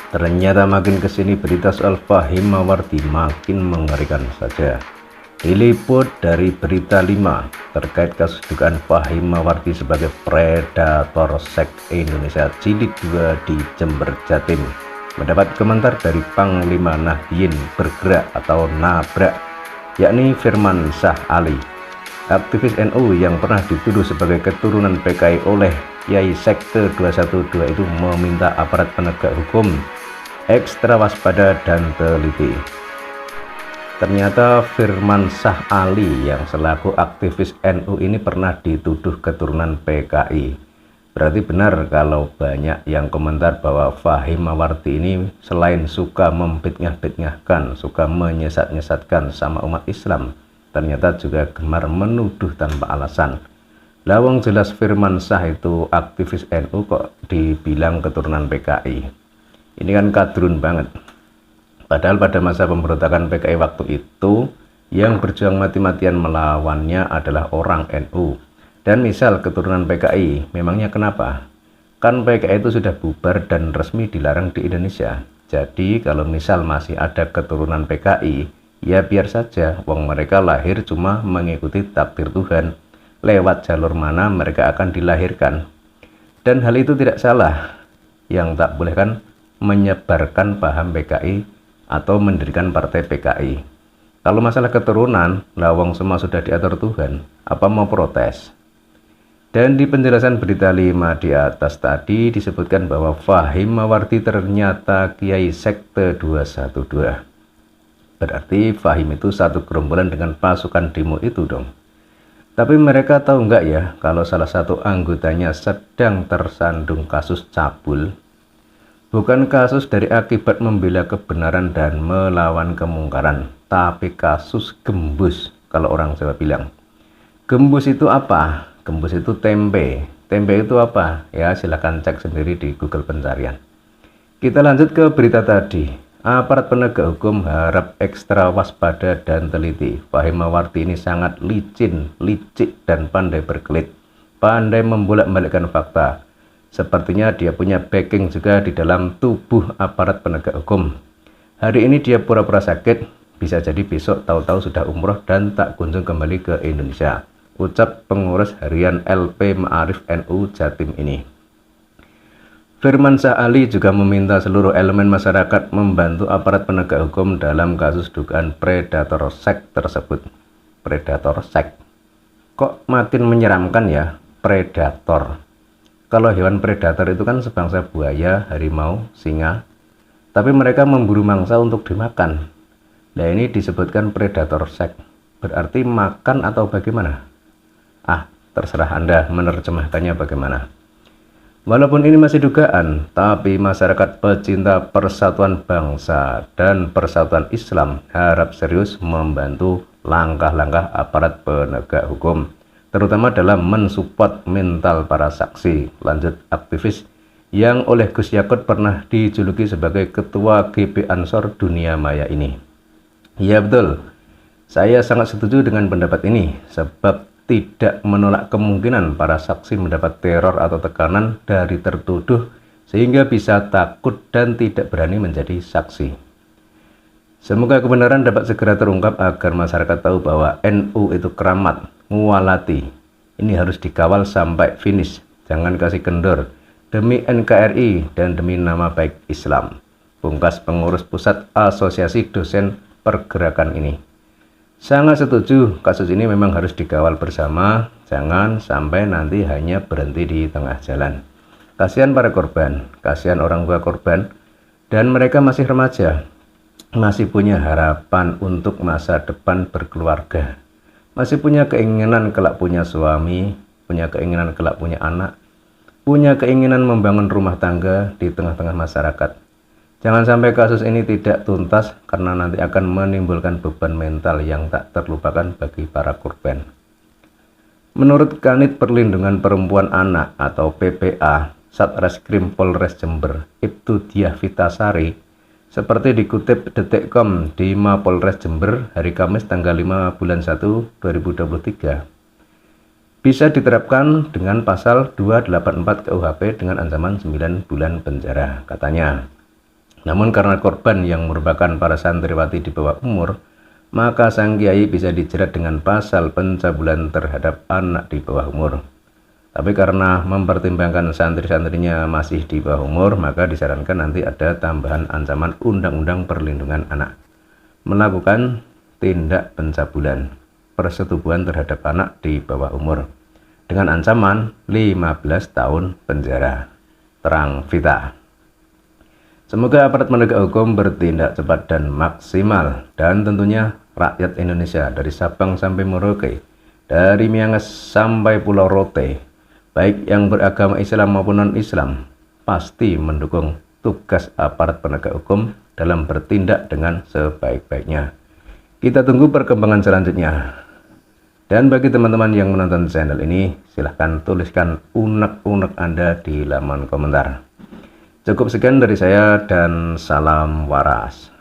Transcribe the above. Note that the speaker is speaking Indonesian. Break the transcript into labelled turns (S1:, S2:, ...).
S1: Ternyata makin kesini berita soal Fahim Mawardi makin mengerikan saja. Diliput dari Berita 5 terkait kasus dugaan Fahim Mawardi sebagai predator seks Indonesia Jilid 2 di Jember, Jatim. Mendapat komentar dari Panglima Nahdien Bergerak atau Nabrak, yakni Firman Syah Ali, aktivis NU yang pernah dituduh sebagai keturunan PKI oleh Kiai Sekte 212 itu meminta aparat penegak hukum ekstra waspada dan teliti. Ternyata Firman Syah Ali yang selaku aktivis NU ini pernah dituduh keturunan PKI. Berarti benar kalau banyak yang komentar bahwa Fahim Mawardi ini selain suka memfitnah-fitnahkan, suka menyesat-nyesatkan sama umat Islam, ternyata juga gemar menuduh tanpa alasan. Lawang jelas Firman Syah itu aktivis NU kok dibilang keturunan PKI. Ini kan kadrun banget. Padahal pada masa pemberontakan PKI waktu itu yang berjuang mati-matian melawannya adalah orang NU. Dan misal keturunan PKI, memangnya kenapa? Kan PKI itu sudah bubar dan resmi dilarang di Indonesia. Jadi kalau misal masih ada keturunan PKI, ya biar saja, wong mereka lahir cuma mengikuti takdir Tuhan. Lewat jalur mana mereka akan dilahirkan. Dan hal itu tidak salah. Yang tak boleh kan menyebarkan paham PKI atau mendirikan partai PKI. Kalau masalah keturunan, lawang semua sudah diatur Tuhan, apa mau protes? Dan di penjelasan Berita 5 di atas tadi disebutkan bahwa Fahim Mawardi ternyata Kiai Sekte 212. Berarti Fahim itu satu gerombolan dengan pasukan demo itu dong. Tapi mereka tahu nggak ya kalau salah satu anggotanya sedang tersandung kasus cabul? Bukan kasus dari akibat membela kebenaran dan melawan kemungkaran, tapi kasus gembus kalau orang Jawa bilang. Gembus itu apa? Gembus itu tempe. Tempe itu apa? Ya silahkan cek sendiri di Google pencarian. Kita lanjut ke berita tadi. Aparat penegak hukum harap ekstra waspada dan teliti. Fahim Mawardi ini sangat licin, licik dan pandai berkelit. Pandai membolak-balikkan fakta. Sepertinya dia punya backing juga di dalam tubuh aparat penegak hukum. Hari ini dia pura-pura sakit, bisa jadi besok tahu-tahu sudah umroh dan tak kunjung kembali ke Indonesia. Ucap pengurus harian LP Ma'arif NU Jatim ini. Firman Syah Ali juga meminta seluruh elemen masyarakat membantu aparat penegak hukum dalam kasus dugaan predator seks tersebut. Predator seks. Kok makin menyeramkan ya, predator. Kalau hewan predator itu kan sebangsa buaya, harimau, singa. Tapi mereka memburu mangsa untuk dimakan. Nah ini disebutkan predator seks. Berarti makan atau bagaimana? Terserah Anda menerjemahkannya bagaimana. Walaupun ini masih dugaan, tapi masyarakat pecinta persatuan bangsa dan persatuan Islam harap serius membantu langkah-langkah aparat penegak hukum, terutama dalam mensupport mental para saksi. Lanjut aktivis yang oleh Gus Yakut pernah dijuluki sebagai ketua GP Ansor Dunia Maya ini. Ya betul, saya sangat setuju dengan pendapat ini, sebab tidak menolak kemungkinan para saksi mendapat teror atau tekanan dari tertuduh sehingga bisa takut dan tidak berani menjadi saksi. Semoga kebenaran dapat segera terungkap agar masyarakat tahu bahwa NU itu keramat, mualati. Ini harus dikawal sampai finish, jangan kasih kendor, demi NKRI dan demi nama baik Islam. Pungkas pengurus pusat Asosiasi Dosen Pergerakan ini. Sangat setuju, kasus ini memang harus dikawal bersama, jangan sampai nanti hanya berhenti di tengah jalan. Kasihan para korban, kasihan orang tua korban, dan mereka masih remaja, masih punya harapan untuk masa depan berkeluarga, masih punya keinginan kelak punya suami, punya keinginan kelak punya anak, punya keinginan membangun rumah tangga di tengah-tengah masyarakat. Jangan sampai kasus ini tidak tuntas karena nanti akan menimbulkan beban mental yang tak terlupakan bagi para korban. Menurut Kanit Perlindungan Perempuan Anak atau PPA Satreskrim Polres Jember, Ibtu Diah Vitasari, seperti dikutip Detikcom di Mapolres Jember hari Kamis tanggal 5 bulan 1 2023, bisa diterapkan dengan pasal 284 KUHP dengan ancaman 9 bulan penjara, katanya. Namun karena korban yang merupakan para santriwati di bawah umur, maka sang kiai bisa dijerat dengan pasal pencabulan terhadap anak di bawah umur. Tapi karena mempertimbangkan santri-santrinya masih di bawah umur, maka disarankan nanti ada tambahan ancaman Undang-Undang Perlindungan Anak, melakukan tindak pencabulan persetubuhan terhadap anak di bawah umur dengan ancaman 15 tahun penjara. Terang Vita. Semoga aparat penegak hukum bertindak cepat dan maksimal, dan tentunya rakyat Indonesia dari Sabang sampai Merauke, dari Miangas sampai Pulau Rote, baik yang beragama Islam maupun non-Islam, pasti mendukung tugas aparat penegak hukum dalam bertindak dengan sebaik-baiknya. Kita tunggu perkembangan selanjutnya. Dan bagi teman-teman yang menonton channel ini, silahkan tuliskan unek-unek Anda di laman komentar. Cukup sekian dari saya dan salam waras.